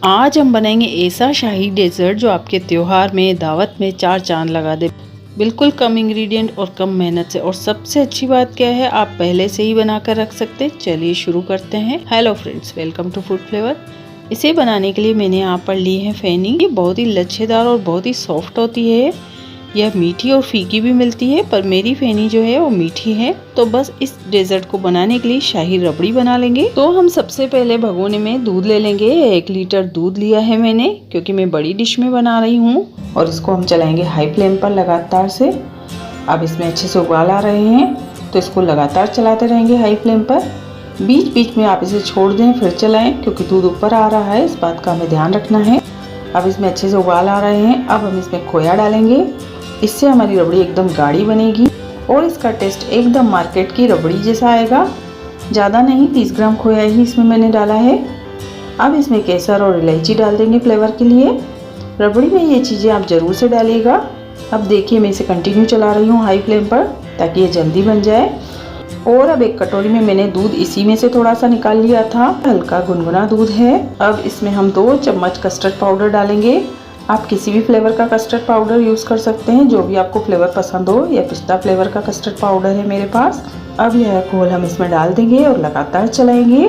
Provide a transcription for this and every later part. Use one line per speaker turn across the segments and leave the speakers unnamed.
आज हम बनाएंगे ऐसा शाही डेजर्ट जो आपके त्योहार में, दावत में चार चांद लगा दे। बिल्कुल कम इंग्रेडिएंट और कम मेहनत से। और सबसे अच्छी बात क्या है, आप पहले से ही बना कर रख सकते हैं। चलिए शुरू करते हैं। Hello friends, welcome to food flavour. इसे बनाने के लिए मैंने यहाँ पर ली है फेनी। ये बहुत ही लच्छेदार और बहुत ही सॉफ्ट होती है। यह मीठी और फीकी भी मिलती है, पर मेरी फेनी जो है वो मीठी है। तो बस इस डेजर्ट को बनाने के लिए शाही रबड़ी बना लेंगे। तो हम सबसे पहले भगोने में दूध ले लेंगे। 1 लीटर दूध लिया है मैंने, क्योंकि मैं बड़ी डिश में बना रही हूँ। और इसको हम चलाएंगे हाई फ्लेम पर लगातार से। अब इसमें अच्छे से उबाल आ रहे हैं, तो इसको लगातार चलाते रहेंगे हाई फ्लेम पर। बीच बीच में आप इसे छोड़ दें, फिर चलाएं, क्योंकि दूध ऊपर आ रहा है, इस बात का हमें ध्यान रखना है। अब इसमें अच्छे से उबाल आ रहे हैं। अब हम इसमें खोया डालेंगे। इससे हमारी रबड़ी एकदम गाढ़ी बनेगी और इसका टेस्ट एकदम मार्केट की रबड़ी जैसा आएगा। ज़्यादा नहीं, 30 ग्राम खोया ही इसमें मैंने डाला है। अब इसमें केसर और इलायची डाल देंगे फ्लेवर के लिए। रबड़ी में ये चीज़ें आप ज़रूर से डालिएगा। अब देखिए, मैं इसे कंटिन्यू चला रही हूँ हाई फ्लेम पर, ताकि ये जल्दी बन जाए। और अब एक कटोरी में मैंने दूध इसी में से थोड़ा सा निकाल लिया था। हल्का गुनगुना दूध है। अब इसमें हम 2 चम्मच कस्टर्ड पाउडर डालेंगे। आप किसी भी फ्लेवर का कस्टर्ड पाउडर यूज़ कर सकते हैं, जो भी आपको फ्लेवर पसंद हो। या पिस्ता फ्लेवर का कस्टर्ड पाउडर है मेरे पास। अब यह घोल हम इसमें डाल देंगे और लगातार चलाएंगे।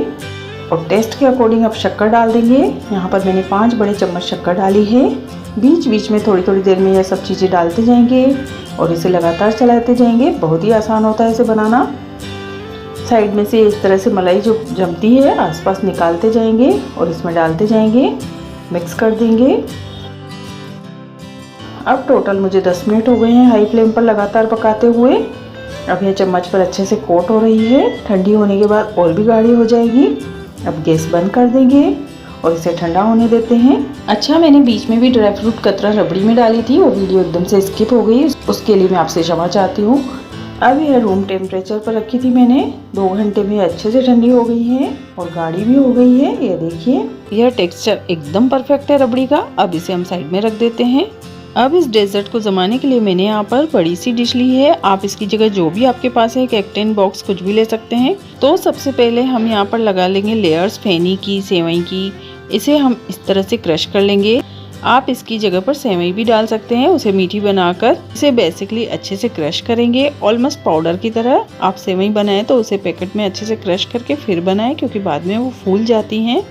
और टेस्ट के अकॉर्डिंग अब शक्कर डाल देंगे। यहाँ पर मैंने 5 बड़े चम्मच शक्कर डाली है। बीच बीच में थोड़ी थोड़ी देर में यह सब चीज़ें डालते जाएंगे और इसे लगातार चलाते जाएंगे। बहुत ही आसान होता है इसे बनाना। साइड में से इस तरह से मलाई जो जमती है, आसपास निकालते जाएंगे और इसमें डालते जाएंगे, मिक्स कर देंगे। अब टोटल मुझे 10 मिनट हो गए हैं हाई फ्लेम पर लगातार पकाते हुए। अब यह चम्मच पर अच्छे से कोट हो रही है। ठंडी होने के बाद और भी गाढ़ी हो जाएगी। अब गैस बंद कर देंगे और इसे ठंडा होने देते हैं। अच्छा, मैंने बीच में भी ड्राई फ्रूट कतरा रबड़ी में डाली थी, वो वीडियो एकदम से स्किप हो गई, उसके लिए मैं आपसे क्षमा चाहती हूँ। अब यह रूम टेम्परेचर पर रखी थी मैंने। 2 घंटे में अच्छे से ठंडी हो गई है और गाढ़ी भी हो गई है। ये देखिए, यह टेक्सचर एकदम परफेक्ट है रबड़ी का। अब इसे हम साइड में रख देते हैं। अब इस डेजर्ट को जमाने के लिए मैंने यहाँ पर बड़ी सी डिश ली है। आप इसकी जगह जो भी आपके पास है, कैक्टेन बॉक्स कुछ भी ले सकते हैं। तो सबसे पहले हम यहाँ पर लगा लेंगे लेयर्स फेनी की, सेवई की। इसे हम इस तरह से क्रश कर लेंगे। आप इसकी जगह पर सेवई भी डाल सकते हैं, उसे मीठी बनाकर। इसे बेसिकली अच्छे से क्रश करेंगे, ऑलमोस्ट पाउडर की तरह। आप सेवई बनाएं तो उसे पैकेट में अच्छे से क्रश करके फिर बनाएं, क्योंकि बाद में वो फूल जाती हैं।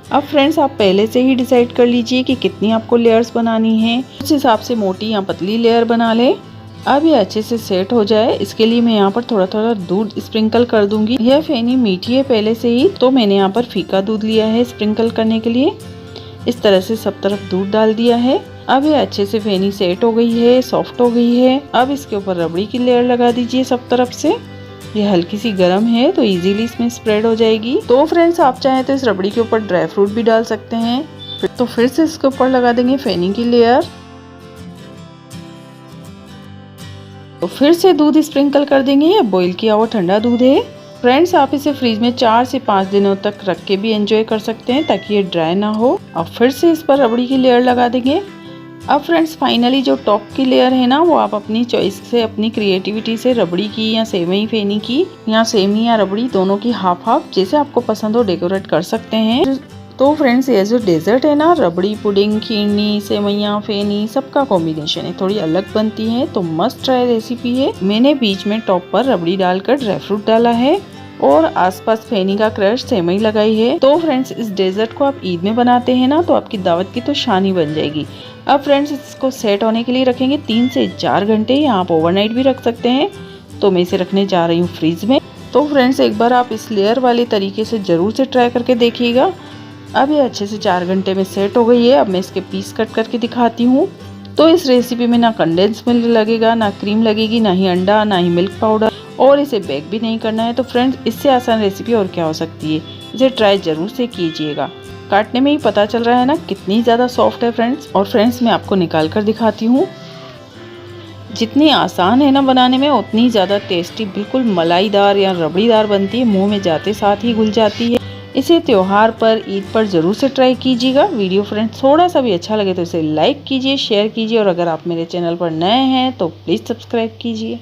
अब फ्रेंड्स, आप पहले से ही डिसाइड कर लीजिए कि कितनी आपको लेयर्स बनानी है। उस हिसाब से मोटी या पतली लेयर बना लें। अब ये अच्छे से सेट हो जाए, इसके लिए मैं यहाँ पर थोड़ा थोड़ा दूध स्प्रिंकल कर दूंगी। यह फेनी मीठी है पहले से ही, तो मैंने यहाँ पर फीका दूध लिया है स्प्रिंकल करने के लिए। इस तरह से सब तरफ दूध डाल दिया है। अब ये अच्छे से फेनी सेट हो गई है, सॉफ्ट हो गई है। अब इसके ऊपर रबड़ी की लेयर लगा दीजिए सब तरफ से। ये हल्की सी गर्म है, तो इजीली इसमें स्प्रेड हो जाएगी। तो फ्रेंड्स, आप चाहें तो इस रबड़ी के ऊपर ड्राई फ्रूट भी डाल सकते हैं। तो फिर से इसके ऊपर लगा देंगे फेनी की लेयर। तो फिर से दूध स्प्रिंकल कर देंगे। ये बॉईल किया हुआ ठंडा दूध है। फ्रेंड्स, आप इसे फ्रीज में 4 से 5 दिनों तक रख के भी एंजॉय कर सकते हैं, ताकि ये ड्राई ना हो। अब फिर से इस पर रबड़ी की लेयर लगा देंगे। अब फ्रेंड्स, फाइनली जो टॉप की लेयर है ना, वो आप अपनी चॉइस से, अपनी क्रिएटिविटी से रबड़ी की या सेवई फेनी की या सेमी या रबड़ी दोनों की हाफ हाफ, जैसे आपको पसंद हो, डेकोरेट कर सकते हैं। तो फ्रेंड्स, ये जो डेजर्ट है ना, रबड़ी, पुडिंग, खीरनी, सेवैयाँ, फेनी, सबका कॉम्बिनेशन है। थोड़ी अलग बनती है, तो मस्ट ट्राई रेसिपी है। मैंने बीच में टॉप पर रबड़ी डालकर ड्राई फ्रूट डाला है और आसपास फेनी का क्रश सेवई लगाई है। तो फ्रेंड्स, इस डेजर्ट को आप ईद में बनाते हैं ना, तो आपकी दावत की तो शान ही बन जाएगी। अब फ्रेंड्स, इसको सेट होने के लिए रखेंगे 3 से 4 घंटे, या आप ओवरनाइट भी रख सकते हैं। तो मैं इसे रखने जा रही हूँ फ्रीज में। तो फ्रेंड्स, एक बार आप इस लेयर वाले तरीके से ज़रूर से ट्राई करके देखिएगा। अब ये अच्छे से 4 घंटे में सेट हो गई है। अब मैं इसके पीस कट करके दिखाती हूँ। तो इस रेसिपी में ना कंडेंस मिल्क लगेगा, ना क्रीम लगेगी, ना ही अंडा, ना ही मिल्क पाउडर, और इसे बेक भी नहीं करना है। तो फ्रेंड्स, इससे आसान रेसिपी और क्या हो सकती है। इसे ट्राई ज़रूर से कीजिएगा। काटने में ही पता चल रहा है ना कितनी ज़्यादा सॉफ्ट है फ्रेंड्स। और फ्रेंड्स, मैं आपको निकाल कर दिखाती हूँ। जितनी आसान है ना बनाने में, उतनी ज़्यादा टेस्टी, बिल्कुल मलाईदार या रबड़ीदार बनती है। मुंह में जाते साथ ही घुल जाती है। इसे त्योहार पर, ईद पर ज़रूर से ट्राई कीजिएगा। वीडियो फ्रेंड्स थोड़ा सा भी अच्छा लगे तो इसे लाइक कीजिए, शेयर कीजिए, और अगर आप मेरे चैनल पर नए हैं तो प्लीज़ सब्सक्राइब कीजिए।